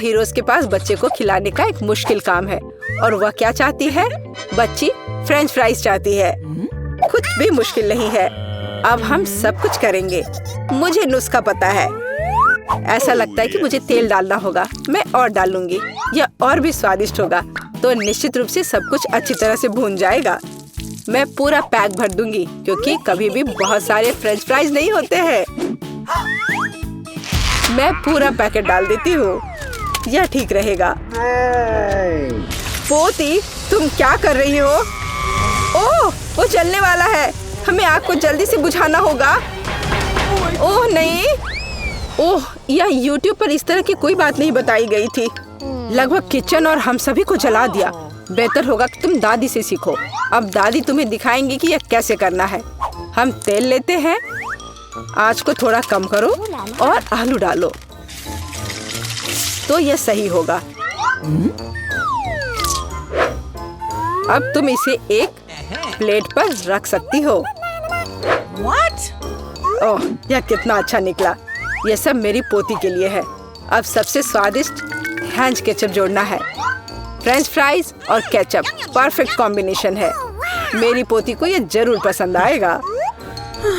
Heroes के पास बच्चे को खिलाने का एक मुश्किल काम है और वह क्या चाहती है? बच्ची फ्रेंच फ्राइज चाहती है। कुछ भी मुश्किल नहीं है। अब हम सब कुछ करेंगे। मुझे नुस्खा पता है। ऐसा लगता है कि मुझे तेल डालना होगा। मैं और डालूंगी। यह और भी स्वादिष्ट होगा। तो निश्चित रूप से सब कुछ अच्छी तरह से भून जाएगा। मैं पूरा पैक भर दूंगी क्योंकि कभी भी बहुत सारे फ्रेंच फ्राइज नहीं होते हैं। मैं पूरा पैकेट डाल देती हूँ। यह ठीक रहेगा। पोती, तुम क्या कर रही हो? ओह, वो जलने वाला है। हमें आग को जल्दी से बुझाना होगा। ओह नहीं। ओह, यह YouTube पर इस तरह की कोई बात नहीं बताई गई थी। लगभग किचन और हम सभी को जला दिया। बेहतर होगा कि तुम दादी से सीखो। अब दादी तुम्हें दिखाएंगी कि यह कैसे करना है। हम तेल लेते हैं। आँच को थोड़ा कम करो और आलू डालो तो यह सही होगा। अब तुम इसे एक प्लेट पर रख सकती हो। ओह, यह कितना अच्छा निकला। यह सब मेरी पोती के लिए है। अब सबसे स्वादिष्ट हैंच केचप जोड़ना है। फ्रेंच फ्राइज और केचप परफेक्ट कॉम्बिनेशन है। मेरी पोती को यह जरूर पसंद आएगा।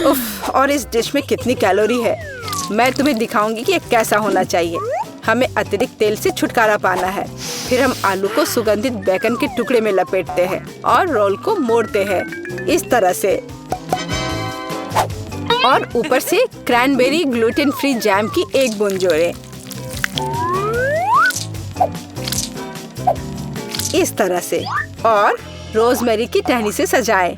उफ, और इस डिश में कितनी कैलोरी है। मैं तुम्हें दिखाऊंगी कि यह कैसा होना चाहिए। हमें अतिरिक्त तेल से छुटकारा पाना है। फिर हम आलू को सुगंधित बेकन के टुकड़े में लपेटते हैं और रोल को मोड़ते हैं इस तरह से। और ऊपर से क्रैनबेरी ग्लूटेन फ्री जैम की एक बूंद जोड़ें। इस तरह से और रोजमेरी की टहनी से सजाएं।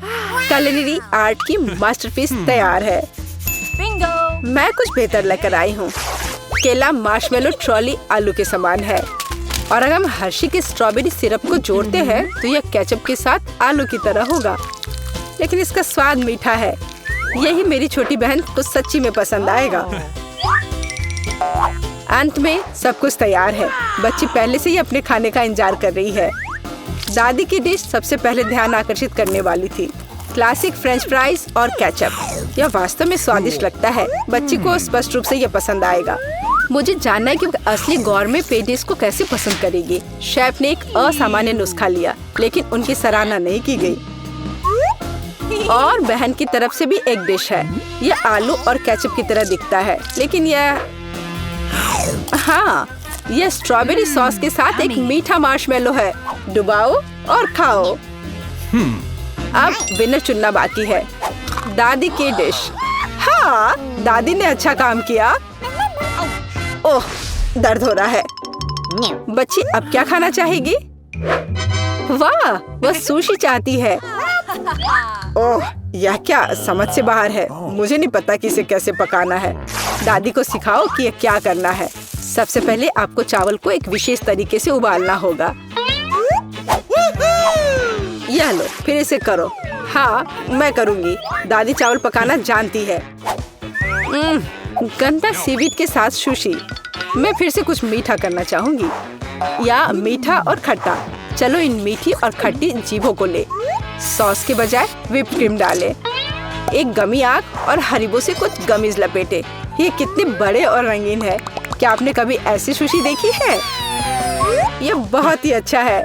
culinary आर्ट की मास्टरपीस तैयार है। बिंगो! मैं कुछ बेहतर लेकर आई हूँ। केला मार्शमेलो ट्रॉली आलू के समान है और अगर हम हर्शी के स्ट्रॉबेरी सिरप को जोड़ते हैं तो यह केचप के साथ आलू की तरह होगा, लेकिन इसका स्वाद मीठा है। यही मेरी छोटी बहन को सच्ची में पसंद आएगा। अंत में सब कुछ तैयार है। बच्ची पहले से ही अपने खाने का इंतजार कर रही है। दादी की डिश सबसे पहले ध्यान आकर्षित करने वाली थी। क्लासिक फ्रेंच फ्राइज और केचप। यह वास्तव में स्वादिष्ट लगता है। बच्ची को स्पष्ट रूप से यह पसंद आएगा। मुझे जानना है कि असली गौरमे पेडिस को कैसे पसंद करेगी। शेफ ने एक असामान्य नुस्खा लिया, लेकिन उनकी सराहना नहीं की गई। और बहन की तरफ से भी एक डिश है। यह आलू और केचप की तरह दिखता है, लेकिन यह स्ट्रॉबेरी सॉस के साथ एक मीठा मार्शमेलो है। डुबाओ और खाओ। अब विनर चुनना बाकी है। दादी की डिश। हाँ, दादी ने अच्छा काम किया। ओह, दर्द हो रहा है। बच्ची अब क्या खाना चाहेगी? वाह, वह सुशी चाहती है। ओह, यह क्या समझ से बाहर है। मुझे नहीं पता कि इसे कैसे पकाना है। दादी को सिखाओ कि यह क्या करना है। सबसे पहले आपको चावल को एक विशेष तरीके से उबालना होगा। यह लो, फिर इसे करो। हाँ, मैं करूँगी। दादी चावल पकाना जानती है। गंदा सीवीड के साथ सुशी। मैं फिर से कुछ मीठा करना चाहूँगी, या मीठा और खट्टा। चलो इन मीठी और खट्टी जीभों को ले। सॉस के बजाय व्हिप्ड क्रीम डालें। एक गमी आग और हरीबो से कुछ गमीज लपेटे। ये कितने बड़े और रंगीन है। क्या आपने कभी ऐसी सुशी देखी है? ये बहुत ही अच्छा है।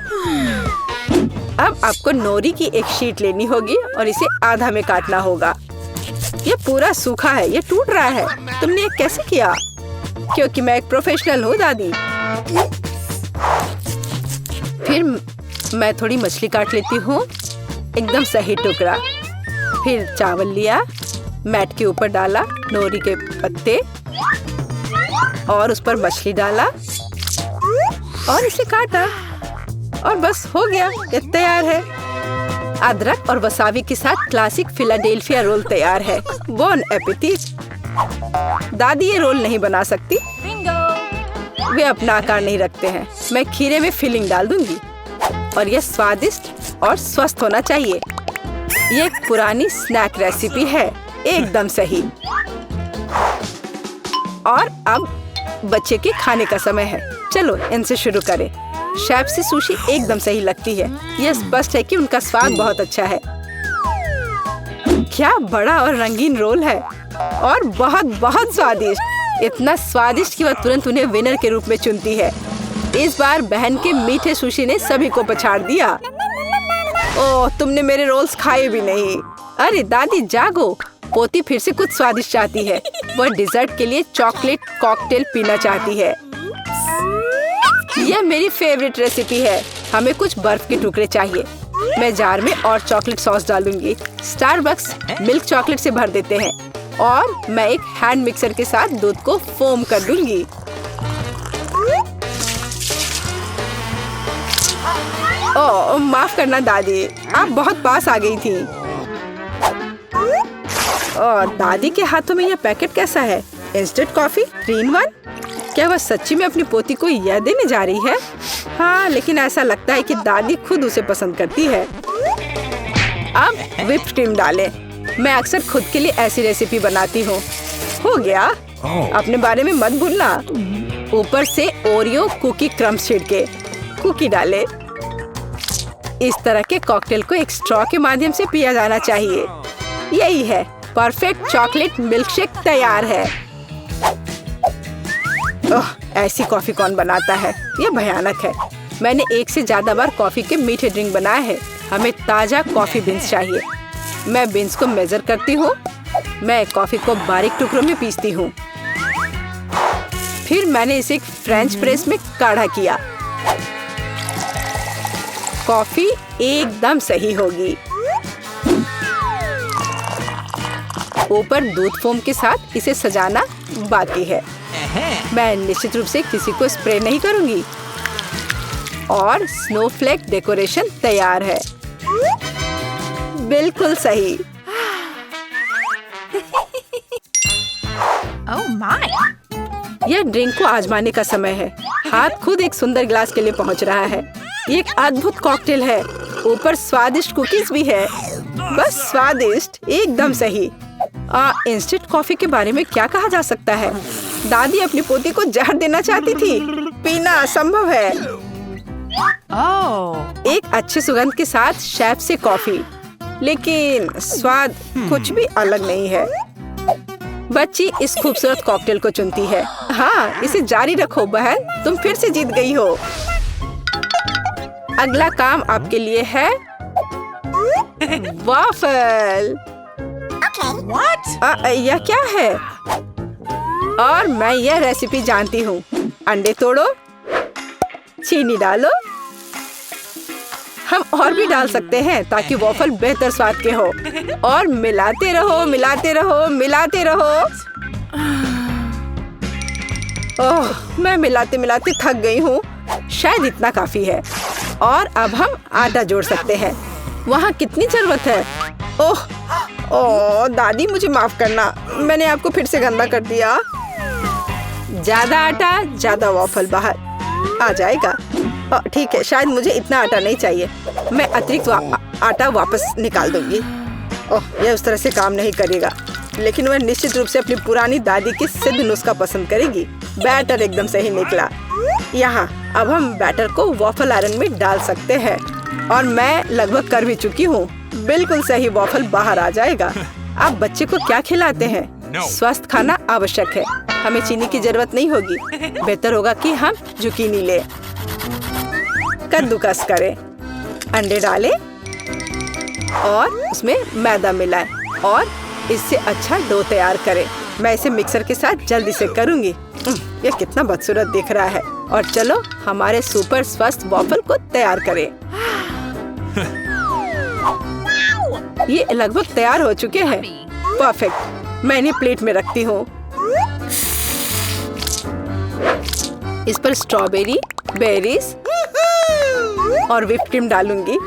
अब आपको नोरी की एक शीट लेनी होगी और इसे आधा में काटना होगा। ये पूरा सूखा है, ये टूट रहा है। तुमने ये कैसे किया? क्योंकि मैं एक प्रोफेशनल हूँ दादी। फिर मैं थोड़ी मछली काट लेती हूँ, एकदम सही टुकड़ा। फिर चावल लिया, मैट के ऊपर डाला, नोरी के पत्ते और उस पर मछली डाला और इसे काटा और बस हो गया, ये तैयार है। अदरक और वसाबी के साथ क्लासिक फिलाडेल्फिया रोल तैयार है। Bone appétit. दादी ये रोल नहीं बना सकती, वे अपना आकार नहीं रखते हैं। मैं खीरे में फिलिंग डाल दूंगी और यह स्वादिष्ट और स्वस्थ होना चाहिए। ये एक पुरानी स्नैक रेसिपी है, एकदम सही। और अब बच्चे के खाने का समय है। चलो इनसे शुरू करें। शेफ से सुशी एकदम सही लगती है। यह स्पष्ट है कि उनका स्वाद बहुत अच्छा है। क्या बड़ा और रंगीन रोल है और बहुत बहुत स्वादिष्ट। इतना स्वादिष्ट कि वह तुरंत उन्हें विनर के रूप में चुनती है। इस बार बहन के मीठे सुशी ने सभी को पछाड़ दिया। ओह, तुमने मेरे रोल्स खाए भी नहीं। अरे दादी जागो, पोती फिर से कुछ स्वादिष्ट चाहती है। वह डिजर्ट के लिए चॉकलेट कॉकटेल पीना चाहती है। यह मेरी फेवरेट रेसिपी है। हमें कुछ बर्फ के टुकड़े चाहिए। मैं जार में और चॉकलेट सॉस डालूंगी। स्टारबक्स मिल्क चॉकलेट से भर देते हैं और मैं एक हैंड मिक्सर के साथ दूध को फोम कर दूंगी। ओह, माफ करना दादी, आप बहुत पास आ गई थी। ओह, दादी के हाथों में यह पैकेट कैसा है? Instant coffee 3 in 1? क्या वह सच्ची में अपनी पोती को यह देने जा रही है? हाँ, लेकिन ऐसा लगता है कि दादी खुद उसे पसंद करती है। अब व्हिप्ड क्रीम डालें। मैं अक्सर खुद के लिए ऐसी रेसिपी बनाती हूँ। हो गया। अपने बारे में मत भूलना। ऊपर से ओरियो कुकी क्रम्स छिड़के, कुकी डालें। इस तरह के कॉकटेल को एक स्ट्रॉ के माध्यम से पिया जाना चाहिए। यही है, परफेक्ट चॉकलेट मिल्कशेक तैयार है। ओह, ऐसी कॉफी कौन बनाता है? यह भयानक है। मैंने 1 से ज्यादा बार कॉफी के मीठे ड्रिंक बनाए हैं। हमें ताजा कॉफी बीन्स चाहिए। मैं बीन्स को मेजर करती हूँ। मैं कॉफी को बारीक टुकड़ों में पीसती हूँ। फिर मैंने इसे एक फ्रेंच प्रेस में काढ़ा किया। कॉफी एकदम सही होगी। ऊपर दूध फोम के साथ इसे सजाना बाकी है। मैं निश्चित रूप से किसी को स्प्रे नहीं करूंगी। और स्नोफ्लेक डेकोरेशन तैयार है। बिल्कुल सही। Oh my! यह ड्रिंक को आजमाने का समय है। हाथ खुद एक सुंदर गिलास के लिए पहुंच रहा है। ये एक अद्भुत कॉकटेल है। ऊपर स्वादिष्ट कुकीज भी है। बस स्वादिष्ट, एकदम सही। इंस्टेंट कॉफी के बारे में क्या कहा जा सकता है? दादी अपनी पोती को जहर देना चाहती थी। पीना असंभव है। एक अच्छे सुगंध के साथ शेफ से कॉफी, लेकिन स्वाद कुछ भी अलग नहीं है। बच्ची इस खूबसूरत कॉकटेल को चुनती है। हाँ, इसे जारी रखो बहन, तुम फिर से जीत गई हो। अगला काम आपके लिए है वॉफल। What? यह क्या है? और मैं यह रेसिपी जानती हूँ। अंडे तोड़ो, चीनी डालो। हम और भी डाल सकते हैं ताकि वॉफल बेहतर स्वाद के हो। और मिलाते रहो, मिलाते रहो, मिलाते रहो। ओह, मैं मिलाते मिलाते थक गई हूँ। शायद इतना काफी है। और अब हम आटा जोड़ सकते हैं। वहाँ कितनी जरूरत है? ओह, दादी मुझे माफ करना, मैंने आपको फिर से गंदा कर दिया। ज्यादा आटा, ज्यादा वॉफल बाहर आ जाएगा। ठीक है, शायद मुझे इतना आटा नहीं चाहिए। मैं अतिरिक्त आटा वापस निकाल दूंगी। ओह, यह उस तरह से काम नहीं करेगा, लेकिन वह निश्चित रूप से अपनी पुरानी दादी की सिद्ध नुस्खा पसंद करेगी। बैटर एकदम सही निकला। यहाँ अब हम बैटर को वॉफल आयरन में डाल सकते हैं। और मैं लगभग कर भी चुकी हूँ। बिल्कुल सही वॉफल बाहर आ जाएगा। आप बच्चे को क्या खिलाते हैं? स्वस्थ खाना आवश्यक है। हमें चीनी की जरूरत नहीं होगी। बेहतर होगा कि हम जुकीनी ले। कद्दूकस करें, अंडे डालें और उसमें मैदा मिलाएं और इससे अच्छा डो तैयार करें। मैं इसे मिक्सर के साथ जल्दी से करूंगी। यह कितना बदसूरत दिख रहा है। और चलो हमारे सुपर स्वस्थ वॉफल को तैयार करें। ये लगभग तैयार हो चुके हैं। परफेक्ट। मैं इन्हें प्लेट में रखती हूँ। इस पर स्ट्रॉबेरी, बेरीज और व्हिप्ड क्रीम डालूंगी।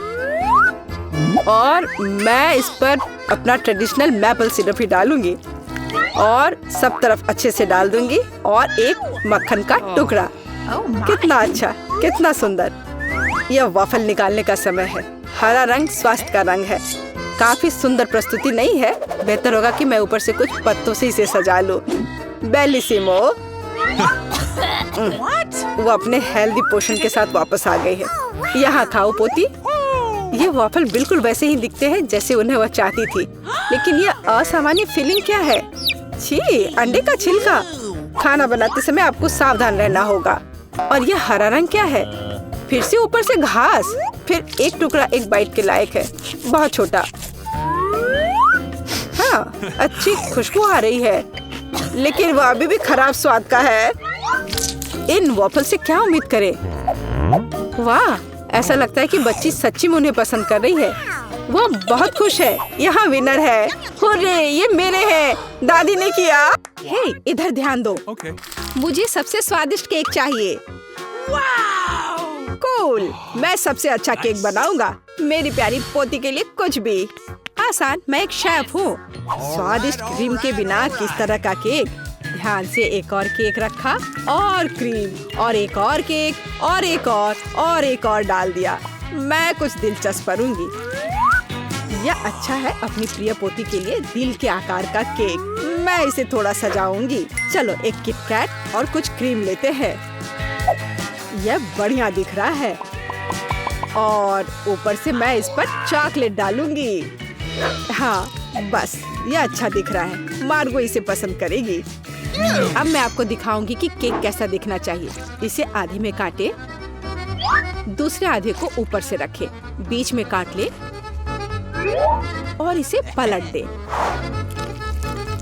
और मैं इस पर अपना ट्रेडिशनल मैपल सिरप ही डालूंगी और सब तरफ अच्छे से डाल दूंगी। और एक मक्खन का टुकड़ा। कितना अच्छा, कितना सुंदर। यह वॉफल निकालने का समय है। हरा रंग स्वास्थ्य का रंग है। काफी सुंदर प्रस्तुति नहीं है? बेहतर होगा कि मैं ऊपर से कुछ पत्तों से इसे सजा लूं। बेलिसिमो। वो अपने हेल्दी पोषण के साथ वापस आ गई है। यहाँ खाओ पोती। ये वॉफल बिल्कुल वैसे ही दिखते हैं जैसे उन्हें वह चाहती थी, लेकिन यह असामान्य फीलिंग क्या है? छी, अंडे का छिलका। खाना बनाते समय आपको सावधान रहना होगा। और ये हरा रंग क्या है? फिर से ऊपर से घास। फिर एक टुकड़ा एक बाइट के लायक है, बहुत छोटा। हाँ, अच्छी खुशबू आ रही है, लेकिन वो अभी भी खराब स्वाद का है। इन वॉफल से क्या उम्मीद करें? वाह, ऐसा लगता है कि बच्ची सच्ची में उन्हें पसंद कर रही है। वो बहुत खुश है। यहाँ विनर है। हुर्रे, ये मेरे हैं। दादी ने किया। हे, इधर ध्यान दो। मुझे सबसे स्वादिष्ट केक चाहिए। कूल, मैं सबसे अच्छा केक बनाऊंगा। मेरी प्यारी पोती के लिए कुछ भी आसान। मैं एक शेफ हूँ। स्वादिष्ट क्रीम के बिना किस तरह का केक? ध्यान से एक और केक रखा और क्रीम और एक और केक और एक और डाल दिया। मैं कुछ दिलचस्प करूंगी। यह अच्छा है अपनी प्रिय पोती के लिए दिल के आकार का केक। मैं इसे थोड़ा सजाऊंगी। चलो एक किट कैट और कुछ क्रीम लेते हैं। यह बढ़िया दिख रहा है और ऊपर से मैं इस पर चॉकलेट डालूंगी। हाँ, बस यह अच्छा दिख रहा है। मार्गो इसे पसंद करेगी। अब मैं आपको दिखाऊंगी कि केक कैसा दिखना चाहिए। इसे आधे में काटे, दूसरे आधे को ऊपर से रखे, बीच में काट ले और इसे पलट दे।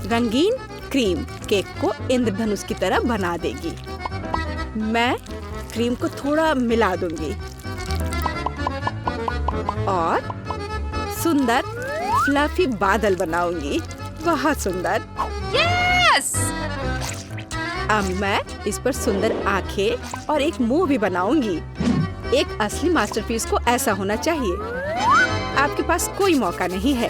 रंगीन क्रीम केक को इंद्रधनुष की तरह बना देगी। मैं क्रीम को थोड़ा मिला दूंगी और सुंदर फ्लफी बादल बनाऊंगी। बहुत सुंदर। Yes! अब मैं इस पर सुंदर आंखें और एक मुंह भी बनाऊंगी। एक असली मास्टरपीस को ऐसा होना चाहिए। आपके पास कोई मौका नहीं है।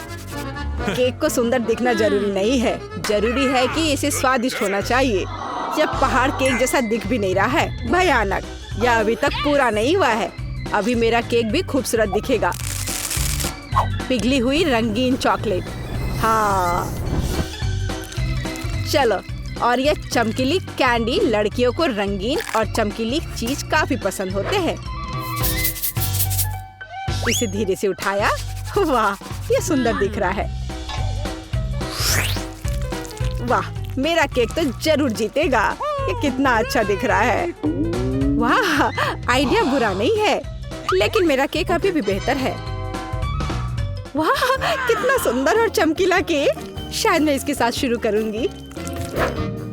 केक को सुंदर दिखना जरूरी नहीं है, जरूरी है कि इसे स्वादिष्ट होना चाहिए। जब पहाड़ केक जैसा दिख भी नहीं रहा है, भयानक। यह अभी तक पूरा नहीं हुआ है। अभी मेरा केक भी खूबसूरत दिखेगा। पिघली हुई रंगीन चॉकलेट। हाँ, चलो। और ये चमकीली कैंडी, लड़कियों को रंगीन और चमकीली चीज काफी पसंद होते हैं। इसे धीरे से उठाया। वाह, ये सुंदर दिख रहा है। वाह, मेरा केक तो जरूर जीतेगा। ये कितना अच्छा दिख रहा है। वाह, आइडिया बुरा नहीं है, लेकिन मेरा केक अभी भी बेहतर है। वाह, कितना सुंदर और चमकीला केक। शायद मैं इसके साथ शुरू करूंगी।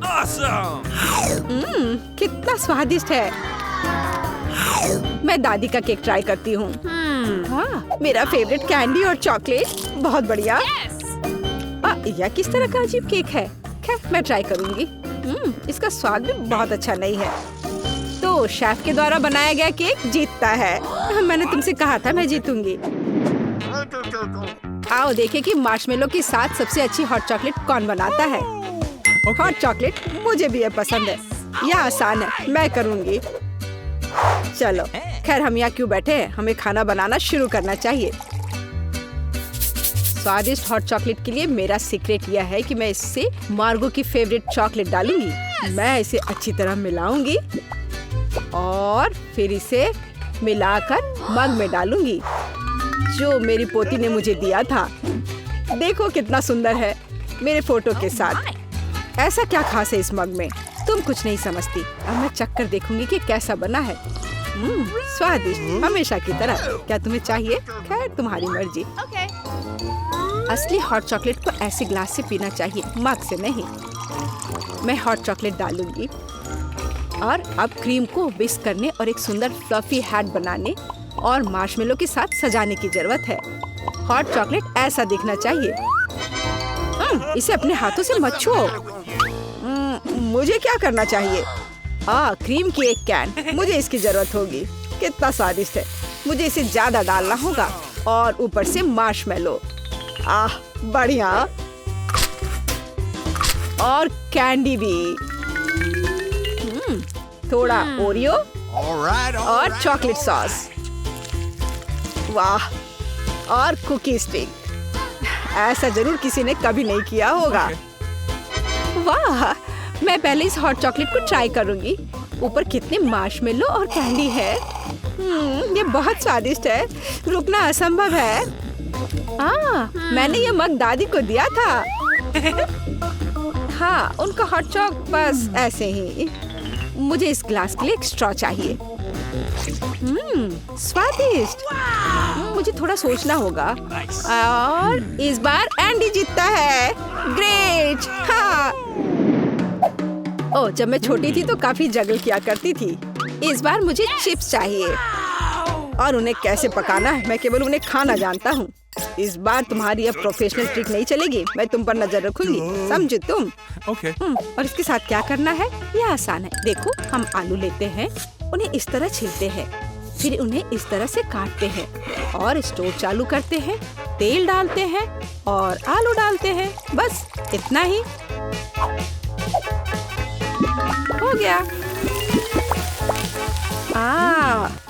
Awesome! कितना स्वादिष्ट है। मैं दादी का केक ट्राई करती हूँ। हाँ, मेरा फेवरेट कैंडी और चॉकलेट। बहुत बढ़िया। यह किस तरह का अजीब केक है? खैर, मैं ट्राई करूंगी। इसका स्वाद भी बहुत अच्छा नहीं है। तो शेफ के द्वारा बनाया गया केक जीतता है। मैंने तुमसे कहा था मैं जीतूंगी। आओ देखें कि मार्शमेलो के साथ सबसे अच्छी हॉट चॉकलेट कौन बनाता है। हॉट चॉकलेट मुझे भी ये पसंद है। यह आसान है, मैं करूंगी। चलो, खैर हम यहाँ क्यों बैठे हैं? हमें खाना बनाना शुरू करना चाहिए। स्वादिष्ट हॉट चॉकलेट के लिए मेरा सीक्रेट यह है कि मैं इससे मार्गो की फेवरेट चॉकलेट डालूंगी। मैं इसे अच्छी तरह मिलाऊंगी और फिर इसे मिलाकर मग में डालूंगी जो मेरी पोती ने मुझे दिया था। देखो कितना सुंदर है, मेरे फोटो के साथ। ऐसा क्या खास है इस मग में? तुम कुछ नहीं समझती। अब मैं चक्कर देखूंगी कि कैसा बना है। स्वादिष्ट, हमेशा की तरह। क्या तुम्हें चाहिए? खैर, तुम्हारी मर्जी। असली हॉट चॉकलेट को ऐसे ग्लास से पीना चाहिए, मग से नहीं। मैं हॉट चॉकलेट डालूंगी और अब क्रीम को विस्क करने और एक सुंदर फ्लफी हैट बनाने और मार्शमेलो के साथ सजाने की जरूरत है। हॉट चॉकलेट ऐसा दिखना चाहिए। इसे अपने हाथों से मत छुओ। मुझे क्या करना चाहिए? क्रीम की एक कैन, मुझे इसकी जरूरत होगी। कितना स्वादिष्ट है। मुझे इसे ज्यादा डालना होगा और ऊपर से मार्शमेलो। बढ़िया। और कैंडी भी। थोड़ा ओरियो और चॉकलेट सॉस। वाह, और कुकी स्टिक। ऐसा जरूर किसी ने कभी नहीं किया होगा। वाह, मैं पहले इस हॉट चॉकलेट को ट्राई करूंगी। ऊपर कितने मार्शमेलो और कैंडी है। ये बहुत स्वादिष्ट है। रुकना असंभव है। मैंने ये मग दादी को दिया था। हाँ, उनका हॉट चॉक बस ऐसे ही। मुझे इस ग्लास के लिए एक स्ट्रॉ चाहिए। स्वादिष्ट। मुझे थोड़ा सोचना होगा। और इस बार एंडी जीतता है। ग्रेट। हाँ। ओह, जब मैं छोटी थी तो काफी जगल किया करती थी। इस बार मुझे चिप्स चाहिए। और उन्हें कैसे पकाना है मैं केवल उन्हें खाना जानता हूँ। इस बार तुम्हारी अब प्रोफेशनल ट्रिक नहीं चलेगी। मैं तुम पर नजर रखूंगी, समझे तुम? Okay. और इसके साथ क्या करना है? यह आसान है। देखो, हम आलू लेते हैं, उन्हें इस तरह छीलते हैं, फिर उन्हें इस तरह से काटते हैं और स्टोव चालू करते हैं, तेल डालते हैं और आलू डालते हैं। बस इतना ही। हो गया।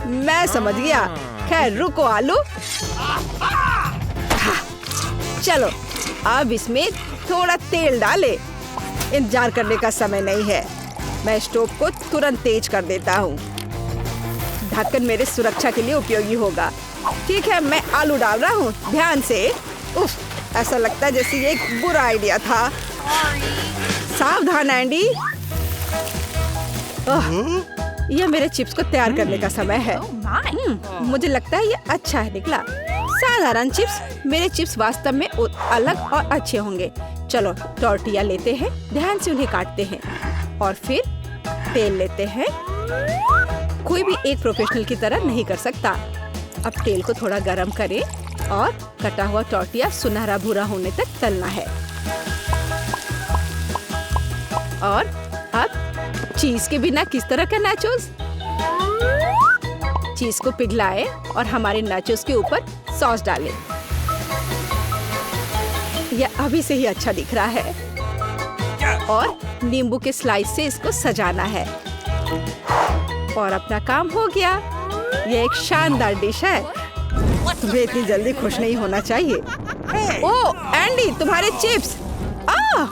मैं समझ गया। खैर रुको आलू। चलो अब इसमें थोड़ा तेल डाले। इंतजार करने का समय नहीं है। मैं स्टोव को तुरंत तेज कर देता हूँ। ढक्कन मेरे सुरक्षा के लिए उपयोगी होगा। ठीक है, मैं आलू डाल रहा हूँ। ध्यान से। उफ, ऐसा लगता है जैसे ये एक बुरा आइडिया था। सावधान एंडी। यह मेरे चिप्स को तैयार करने का समय है। मुझे लगता है ये अच्छा है निकला। साधारण चिप्स। मेरे चिप्स वास्तव में अलग और अच्छे होंगे। चलो टॉर्टिया लेते हैं, ध्यान से उन्हें काटते हैं और फिर तेल लेते हैं। कोई भी एक प्रोफेशनल की तरह नहीं कर सकता। अब तेल को थोड़ा गरम करें और कटा हुआ टॉर्टिया सुनहरा भूरा होने तक तलना है। और अब चीज के बिना किस तरह का नाचोस? चीज को पिघलाएं और हमारे नाचोस के ऊपर सॉस डालें। यह अभी से ही अच्छा दिख रहा है। और नींबू के स्लाइस से इसको सजाना है। और अपना काम हो गया। यह एक शानदार डिश है। तुम्हें इतनी जल्दी खुश नहीं होना चाहिए। ओह एंडी, तुम्हारे चिप्स।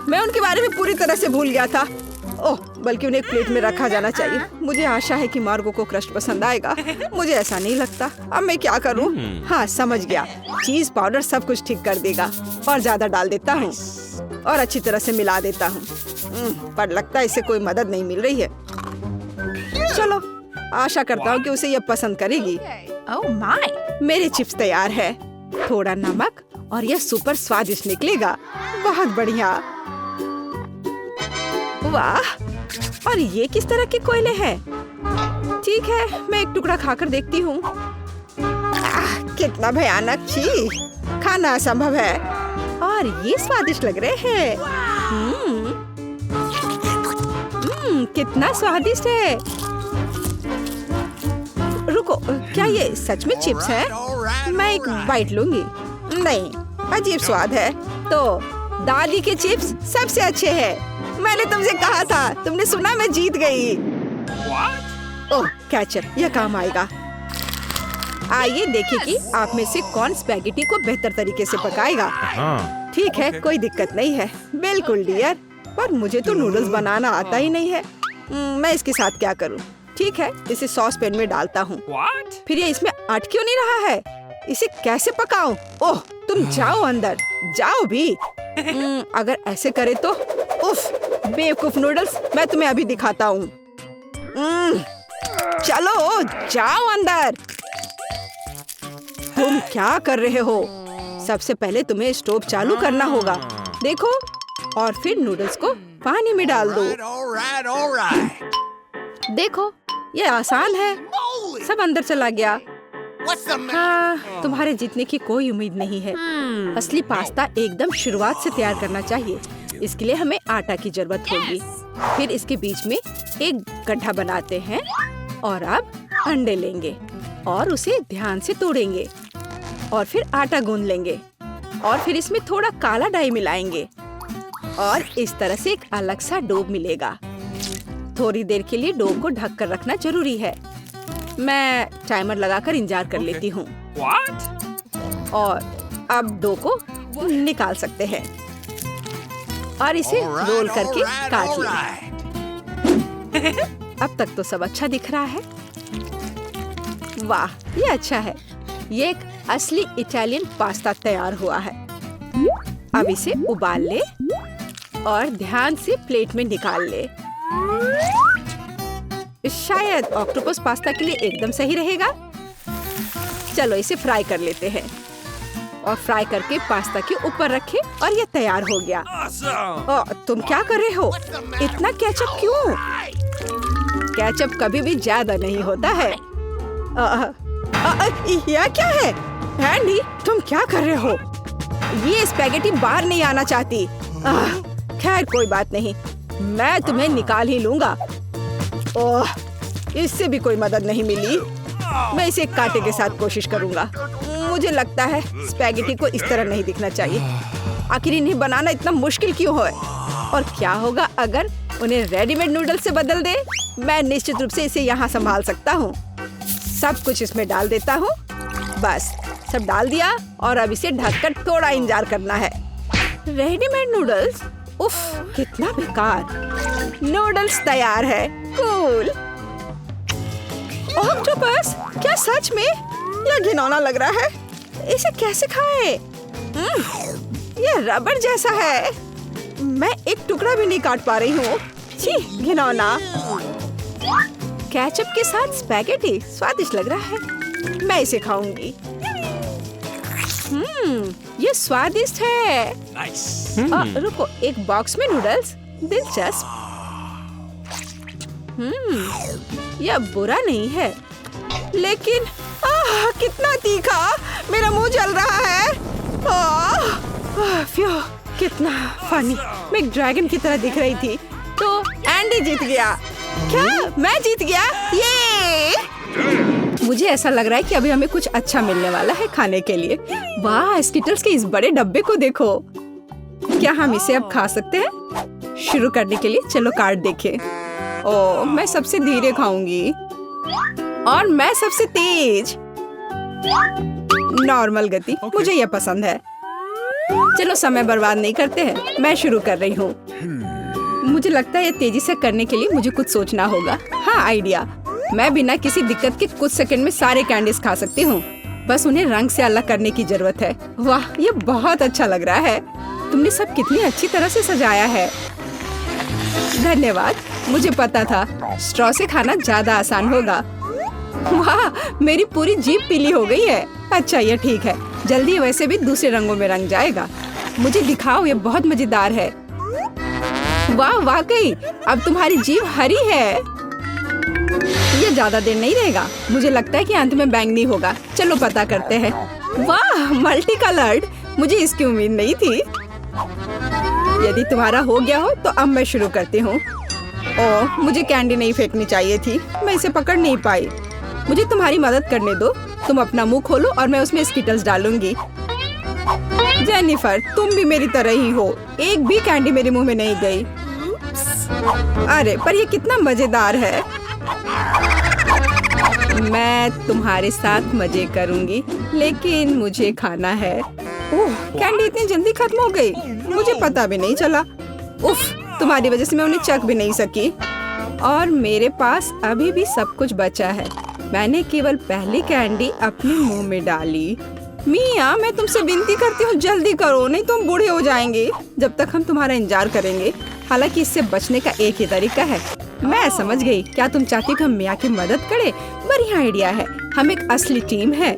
मैं उनके बारे में पूरी तरह से भूल गया था। ओह, बल्कि उन्हें एक प्लेट में रखा जाना चाहिए। मुझे आशा है कि मार्गो को क्रस्ट पसंद आएगा। मुझे ऐसा नहीं लगता। अब मैं क्या करूं? हाँ समझ गया। चीज पाउडर सब कुछ ठीक कर देगा। और ज्यादा डाल देता हूँ और अच्छी तरह से मिला देता हूँ। पर लगता है इसे कोई मदद नहीं मिल रही है। चलो, आशा करता हूँ कि उसे यह पसंद करेगी। Oh my! मेरे चिप्स तैयार है। थोड़ा नमक और यह सुपर स्वादिष्ट निकलेगा। बहुत बढ़िया। वाह! और ये किस तरह के कोयले हैं? ठीक है, मैं एक टुकड़ा खाकर देखती हूँ। कितना भयानक! छी, खाना असंभव है। और ये स्वादिष्ट लग रहे हैं। कितना स्वादिष्ट है। रुको, क्या ये सच में चिप्स है? मैं एक बाइट लूंगी। नहीं, अजीब स्वाद है। तो दादी के चिप्स सबसे अच्छे हैं। मैंने तुमसे कहा था। तुमने सुना? मैं जीत गई। ओह कैचअप, यह काम आएगा। आइए देखें कि आप में से कौन स्पैगेटी को बेहतर तरीके से पकाएगा। ठीक है, कोई दिक्कत नहीं है। बिल्कुल डियर, पर मुझे तो नूडल्स बनाना आता ही नहीं है। मैं इसके साथ क्या करूं? ठीक है, इसे सॉस पैन में डालता हूँ। फिर ये इसमें अट क्यों नहीं रहा है? इसे कैसे पकाऊं? ओह, तुम जाओ अंदर, जाओ भी। अगर ऐसे करे तो। उफ, बेवकूफ नूडल्स, मैं तुम्हें अभी दिखाता हूँ। चलो जाओ अंदर। तुम क्या कर रहे हो? सबसे पहले तुम्हें स्टोव चालू करना होगा। देखो, और फिर नूडल्स को पानी में डाल दो। देखो, ये आसान है। सब अंदर चला गया। हाँ, तुम्हारे जीतने की कोई उम्मीद नहीं है। असली पास्ता एकदम शुरुआत से तैयार करना चाहिए। इसके लिए हमें आटा की जरूरत होगी। फिर इसके बीच में एक गड्ढा बनाते हैं और अब अंडे लेंगे और उसे ध्यान से तोड़ेंगे और फिर आटा गूंद लेंगे और फिर इसमें थोड़ा काला डाई मिलाएंगे और इस तरह से एक अलग सा डो मिलेगा। थोड़ी देर के लिए डो को ढक कर रखना जरूरी है। मैं टाइमर लगाकर इंतजार कर लेती हूँ। और अब डो को निकाल सकते हैं और इसे रोल करके काट लें। अब तक तो सब अच्छा दिख रहा है। वाह, ये अच्छा है। ये एक असली इटालियन पास्ता तैयार हुआ है। अब इसे उबाल ले और ध्यान से प्लेट में निकाल ले। शायद ऑक्टोपस पास्ता के लिए एकदम सही रहेगा। चलो इसे फ्राई कर लेते हैं और फ्राई करके पास्ता के ऊपर रखें और ये तैयार हो गया। तुम क्या कर रहे हो? इतना केचप क्यों? केचप कभी भी ज्यादा नहीं होता है। यह क्या है? एंडी, तुम क्या कर रहे हो? ये स्पैगेटी बाहर नहीं आना चाहती। खैर कोई बात नहीं, मैं तुम्हें निकाल ही लूंगा। ओह, इससे भी कोई मदद नहीं मिली। मैं इसे कांटे के साथ कोशिश करूंगा। मुझे लगता है स्पैगेटी को इस तरह नहीं दिखना चाहिए। आखिर इन्हें बनाना इतना मुश्किल क्यों है? और क्या होगा अगर उन्हें रेडीमेड नूडल्स से बदल दे? मैं निश्चित रूप से इसे यहाँ संभाल सकता हूँ। सब कुछ इसमें डाल देता हूँ। बस सब डाल दिया और अब इसे ढककर थोड़ा इंतजार करना है। Readymade noodles? उफ, कितना बेकार। नूडल्स तैयार है। कूल। ऑक्टोपस, क्या सच में? यह घिनौना लग रहा है। इसे कैसे खाएं? यह रबड़ जैसा है। मैं एक टुकड़ा भी नहीं काट पा रही हूँ। छी, घिनौना। केचप के साथ स्पैगेटी स्वादिष्ट लग रहा है। मैं इसे खाऊंगी। ये स्वादिष्ट है। रुको, एक बॉक्स में नूडल्स? दिलचस्प। यह बुरा नहीं है, लेकिन कितना तीखा। मेरा मुंह जल रहा है। कितना फनी। मैं एक ड्रैगन की तरह दिख रही थी। तो एंडी जीत गया। क्या मैं जीत गया? ये मुझे ऐसा लग रहा है कि अभी हमें कुछ अच्छा मिलने वाला है खाने के लिए। वाह, स्किटल्स के इस बड़े डब्बे को देखो। क्या हम इसे अब खा सकते हैं? शुरू करने के लिए चलो कार्ड देखें। ओह, मैं सबसे धीरे खाऊंगी और मैं सबसे तेज। नॉर्मल गति, मुझे यह पसंद है। चलो समय बर्बाद नहीं करते हैं, मैं शुरू कर रही हूँ। मुझे लगता है ये तेजी से करने के लिए मुझे कुछ सोचना होगा। हाँ, आइडिया। मैं बिना किसी दिक्कत के कुछ सेकंड में सारे कैंडीज खा सकती हूँ। बस उन्हें रंग से अलग करने की जरूरत है। वाह, ये बहुत अच्छा लग रहा है। तुमने सब कितनी अच्छी तरह से सजाया है। धन्यवाद। मुझे पता था स्ट्रॉ से खाना ज्यादा आसान होगा। वाह, मेरी पूरी जीभ पीली हो गई है। अच्छा, ये ठीक है। जल्दी वैसे भी दूसरे रंगों में रंग जाएगा। मुझे दिखाओ, ये बहुत मजेदार है। वाह, वाकई अब तुम्हारी जीभ हरी है। ये ज्यादा देर नहीं रहेगा। मुझे लगता है कि अंत में बैंगनी होगा। चलो पता करते हैं। वाह, मल्टी कलर्ड। मुझे इसकी उम्मीद नहीं थी। यदि तुम्हारा हो गया हो तो अब मैं शुरू करती हूँ। ओह, मुझे कैंडी नहीं फेंकनी चाहिए थी। मैं इसे पकड़ नहीं पाई। मुझे तुम्हारी मदद करने दो। तुम अपना मुंह खोलो और मैं उसमें स्किटल्स डालूंगी। जेनिफर, तुम भी मेरी तरह ही हो। एक भी कैंडी मेरे मुंह में नहीं गई। अरे, पर ये कितना मजेदार है। मैं तुम्हारे साथ मजे करूंगी, लेकिन मुझे खाना है। ओह, कैंडी इतनी जल्दी खत्म हो गई। मुझे पता भी नहीं चला। उफ, तुम्हारी वजह से मैं उन्हें चख भी नहीं सकी। और मेरे पास अभी भी सब कुछ बचा है। मैंने केवल पहली कैंडी अपने मुंह में डाली। मिया, मैं तुमसे विनती करती हूँ, जल्दी करो, नहीं तो हम बूढ़े हो जाएंगे जब तक हम तुम्हारा इंतजार करेंगे। हालांकि इससे बचने का एक ही तरीका है। मैं समझ गई। क्या तुम चाहती हो कि हम मिया की मदद करें? बढ़िया आइडिया है। हम एक असली टीम है।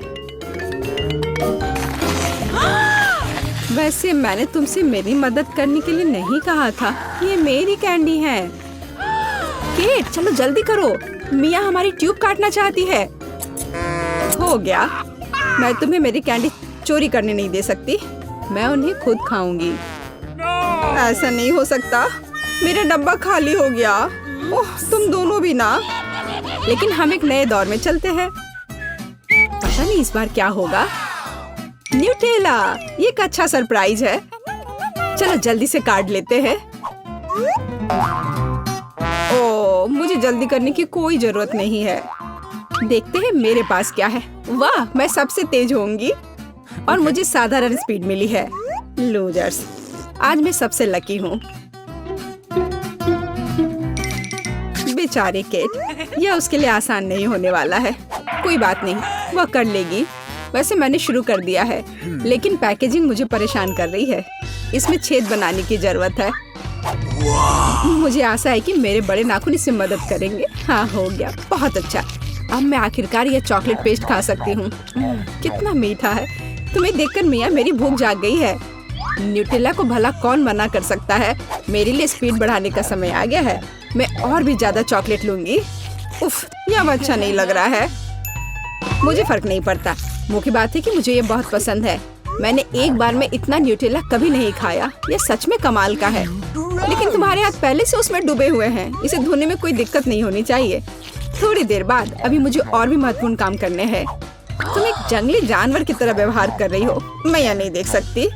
वैसे मैंने तुमसे मेरी मदद करने के लिए नहीं कहा था। ये मेरी कैंडी है। केट, चलो जल्दी करो। मिया हमारी ट्यूब काटना चाहती है। हो गया। मैं तुम्हें मेरी कैंडी चोरी करने नहीं दे सकती। मैं उन्हें खुद खाऊंगी। ऐसा नहीं हो सकता। मेरा डब्बा खाली हो गया। ओह, तुम दोनों भी ना। लेकिन हम एक नए दौर में चलते हैं। पता नहीं इस बार क्या होगा। न्यूटेला, ये एक अच्छा सरप्राइज है। चलो जल्दी से काट लेते हैं। ओह, मुझे जल्दी करने की कोई जरूरत नहीं है। देखते हैं मेरे पास क्या है। वाह, मैं सबसे तेज होंगी और मुझे साधारण स्पीड मिली है। लूजर्स, आज मैं सबसे लकी हूँ। बेचारी केट, यह उसके लिए आसान नहीं होने वाला है। कोई बात नहीं, वह कर लेगी। वैसे मैंने शुरू कर दिया है, लेकिन पैकेजिंग मुझे परेशान कर रही है। इसमें छेद बनाने की जरूरत है। मुझे आशा है कि मेरे बड़े नाखून इससे मदद करेंगे। हाँ, हो गया, बहुत अच्छा। अब मैं आखिरकार यह चॉकलेट पेस्ट खा सकती हूँ। कितना मीठा है। तुम्हें देखकर मिया मेरी भूख जाग गई है। न्यूटेला को भला कौन मना कर सकता है। मेरे लिए स्पीड बढ़ाने का समय आ गया है। मैं और भी ज्यादा चॉकलेट लूंगी। उफ, यह अब अच्छा नहीं लग रहा है। मुझे फर्क नहीं पड़ता। मुख्य बात है कि मुझे ये बहुत पसंद है। मैंने एक बार में इतना न्यूटेला कभी नहीं खाया। यह सच में कमाल का है। लेकिन तुम्हारे हाथ पहले से उसमें डूबे हुए हैं। इसे धोने में कोई दिक्कत नहीं होनी चाहिए। थोड़ी देर बाद अभी मुझे और भी महत्वपूर्ण काम करने हैं। तुम एक जंगली जानवर की तरह व्यवहार कर रही हो। मैं यह नहीं देख सकती।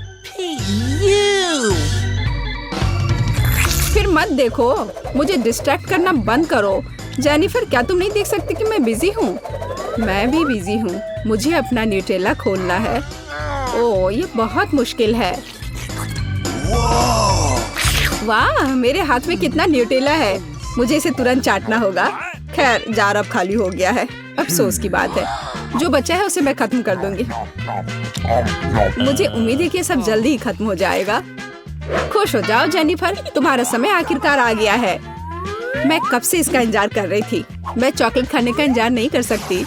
फिर मत देखो। मुझे डिस्ट्रैक्ट करना बंद करो। जेनिफर, क्या तुम नहीं देख सकती कि मैं बिजी हूँ? मैं भी बिजी हूँ। मुझे अपना न्यूटेला खोलना है। ओह, ये बहुत मुश्किल है। वाह, मेरे हाथ में कितना न्यूटेला है। मुझे इसे तुरंत चाटना होगा। खैर, जार अब खाली हो गया है। अफसोस की बात है। जो बचा है उसे मैं खत्म कर दूंगी। मुझे उम्मीद है कि ये सब जल्दी ही खत्म हो जाएगा। खुश हो जाओ जेनिफर, तुम्हारा समय आखिरकार आ गया है। मैं कब से इसका इंतजार कर रही थी। मैं चॉकलेट खाने का इंतजार नहीं कर सकती।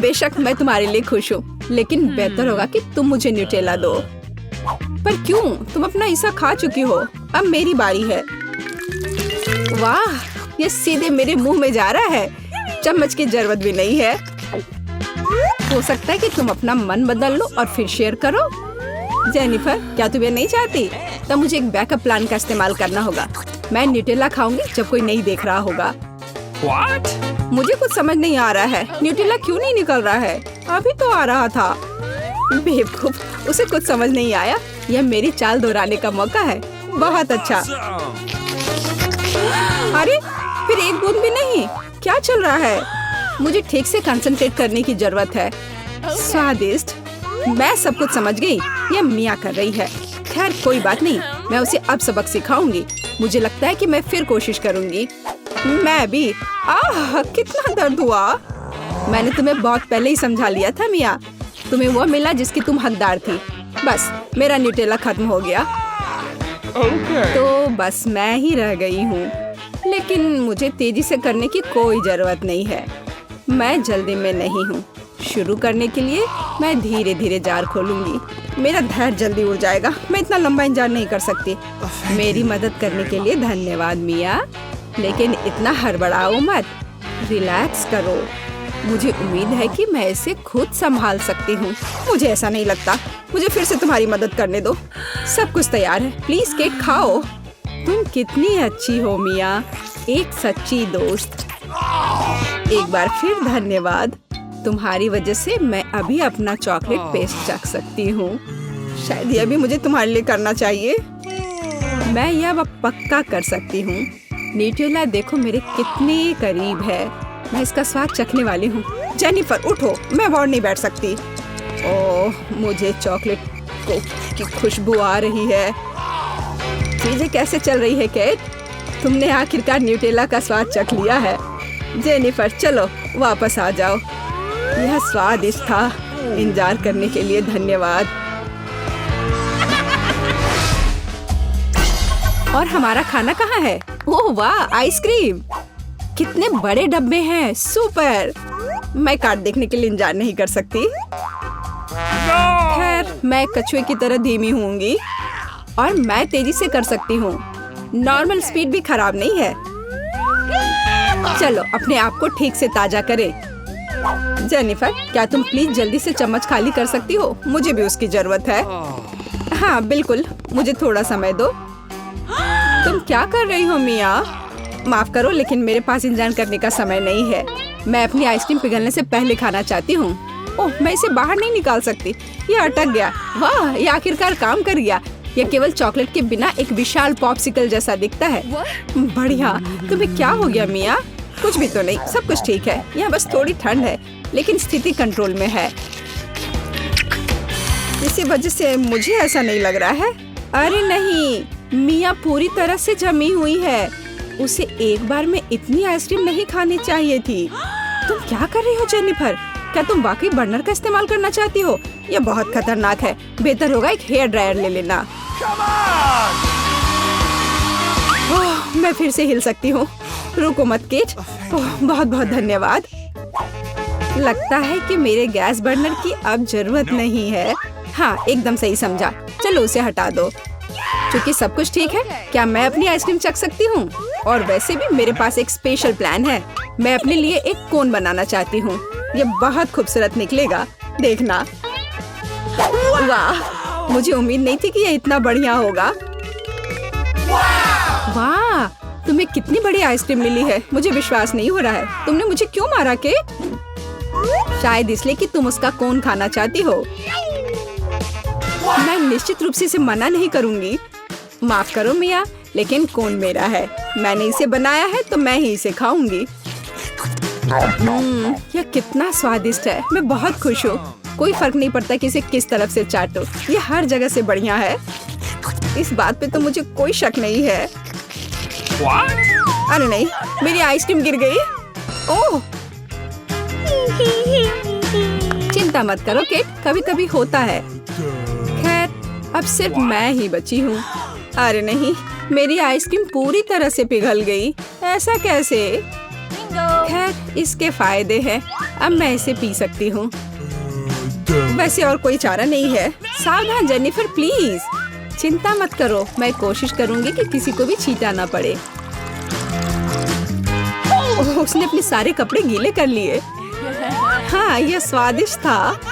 बेशक मैं तुम्हारे लिए खुश हूँ, लेकिन बेहतर होगा कि तुम मुझे न्यूटेला दो। पर क्यों? तुम अपना हिस्सा खा चुकी हो। अब मेरी बारी है। वाह, ये सीधे मेरे मुंह में जा रहा है। चम्मच की जरूरत भी नहीं है। हो सकता है कि तुम अपना मन बदल लो और फिर शेयर करो। जेनिफर, क्या तुम ये नहीं चाहती? तब मुझे एक बैकअप प्लान का इस्तेमाल करना होगा। मैं न्यूटेला खाऊंगी जब कोई नहीं देख रहा होगा। What? मुझे कुछ समझ नहीं आ रहा है। न्यूटेला क्यों नहीं निकल रहा है? अभी तो आ रहा था। बेवकूफ, उसे कुछ समझ नहीं आया। यह मेरी चाल दोहराने का मौका है। बहुत अच्छा। अरे, फिर एक बूंद भी नहीं। क्या चल रहा है? मुझे ठीक से कंसंट्रेट करने की जरूरत है। स्वादिष्ट। मैं सब कुछ समझ गई। यह मिया कर रही है। खैर, कोई बात नहीं। मैं उसे अब सबक सिखाऊंगी। मुझे लगता है कि मैं फिर कोशिश करूंगी। मैं भी। आह, कितना दर्द हुआ। मैंने तुम्हें बहुत पहले ही समझा लिया था मिया। तुम्हें वो मिला जिसकी तुम हकदार थी। बस, मेरा न्यूटेला खत्म हो गया। तो बस मैं ही रह गई हूँ। लेकिन मुझे तेजी से करने की कोई जरूरत नहीं है। मैं जल्दी में नहीं हूँ। शुरू करने के लिए मैं धीरे धीरे जार खोलूंगी। मेरा धैर्य जल्दी उड़ जाएगा। मैं इतना लंबा इंतजार नहीं कर सकती। मेरी मदद करने के लिए धन्यवाद मिया, लेकिन इतना हड़बड़ाओ मत। रिलैक्स करो। मुझे उम्मीद है कि मैं इसे खुद संभाल सकती हूँ। मुझे ऐसा नहीं लगता। मुझे फिर से तुम्हारी मदद करने दो। सब कुछ तैयार है। प्लीज केक खाओ। तुम कितनी अच्छी हो मिया, एक सच्ची दोस्त। एक बार फिर धन्यवाद। तुम्हारी वजह से मैं अभी अपना चॉकलेट पेस्ट चख सकती हूँ। शायद यह भी मुझे तुम्हारे लिए करना चाहिए। मैं यह अब पक्का कर सकती हूँ। न्यूटेला देखो मेरे कितने करीब है। मैं इसका स्वाद चखने वाली हूँ। जेनिफर, उठो। मैं और नहीं बैठ सकती। ओह, मुझे चॉकलेट की खुशबू आ रही है। चीजें कैसे चल रही है केट? तुमने आखिरकार न्यूटेला का स्वाद चख लिया है। जेनिफर, चलो वापस आ जाओ। यह स्वादिष्ट था। इंतजार करने के लिए धन्यवाद। और हमारा खाना कहाँ है? ओह वाह, आइसक्रीम। कितने बड़े डब्बे हैं। सुपर। मैं कार्ड देखने के लिए इंतजार नहीं कर सकती। खैर, मैं कछुए की तरह धीमी होंगी और मैं तेजी से कर सकती हूँ। नॉर्मल स्पीड भी खराब नहीं है। चलो अपने आप को ठीक से ताजा करें। जेनिफर, क्या तुम प्लीज जल्दी से चम्मच खाली कर सकती हो? मुझे भी उसकी जरूरत है। हाँ बिल्कुल, मुझे थोड़ा समय दो। तुम क्या कर रही हो मिया? माफ करो, लेकिन मेरे पास इंतजार करने का समय नहीं है। मैं अपनी आइसक्रीम पिघलने से पहले खाना चाहती हूँ। ओह, मैं इसे बाहर नहीं निकाल सकती। ये अटक गया। वाह, ये आखिरकार काम कर गया। यह केवल चॉकलेट के बिना एक विशाल पॉप्सिकल जैसा दिखता है। बढ़िया। तुम्हें क्या हो गया मिया? कुछ भी तो नहीं, सब कुछ ठीक है। यहाँ बस थोड़ी ठंड है, लेकिन स्थिति कंट्रोल में है। इसी वजह से मुझे ऐसा नहीं लग रहा है। अरे नहीं, मिया पूरी तरह से जमी हुई है। उसे एक बार में इतनी आइसक्रीम नहीं खानी चाहिए थी। तुम क्या कर रही हो जेनिफर? क्या तुम वाकई बर्नर का इस्तेमाल करना चाहती हो? यह बहुत खतरनाक है। बेहतर होगा एक हेयर ड्रायर ले लेना। मैं फिर से हिल सकती हूँ। रुको मत केट। ओह, बहुत बहुत धन्यवाद। लगता है कि मेरे गैस बर्नर की अब जरूरत नहीं है। हाँ, एकदम सही समझा। चलो उसे हटा दो। क्योंकि सब कुछ ठीक है, क्या मैं अपनी आइसक्रीम चख सकती हूँ? और वैसे भी मेरे पास एक स्पेशल प्लान है। मैं अपने लिए एक कोन बनाना चाहती हूँ। ये बहुत खूबसूरत निकलेगा, देखना। वाह, मुझे उम्मीद नहीं थी कि ये इतना बढ़िया होगा। वाह, तुम्हें कितनी बड़ी आइसक्रीम मिली है। मुझे विश्वास नहीं हो रहा है। तुमने मुझे क्यों मारा केट? शायद इसलिए कि तुम उसका कोन खाना चाहती हो। मैं निश्चित रूप से इसे मना नहीं करूंगी। माफ करो मिया, लेकिन कोन मेरा है। मैंने इसे बनाया है तो मैं ही इसे खाऊंगी। यह कितना स्वादिष्ट है। मैं बहुत खुश हूँ। कोई फर्क नहीं पड़ता कि इसे किस तरफ से चाटो, ये हर जगह से बढ़िया है। इस बात पे तो मुझे कोई शक नहीं है। अरे नहीं, मेरी आइसक्रीम गिर गई। ओह, चिंता मत करो केट, कभी कभी होता है। खैर, अब सिर्फ मैं ही बची हूँ। अरे नहीं, मेरी आइसक्रीम पूरी तरह से पिघल गई। ऐसा कैसे? खैर, इसके फायदे हैं। अब मैं इसे पी सकती हूँ। वैसे और कोई चारा नहीं है। सावधान जेनिफर, प्लीज। चिंता मत करो, मैं कोशिश करूंगी कि किसी को भी छींटा ना पड़े। ओह, उसने अपने सारे कपड़े गीले कर लिए। हाँ, यह स्वादिष्ट था।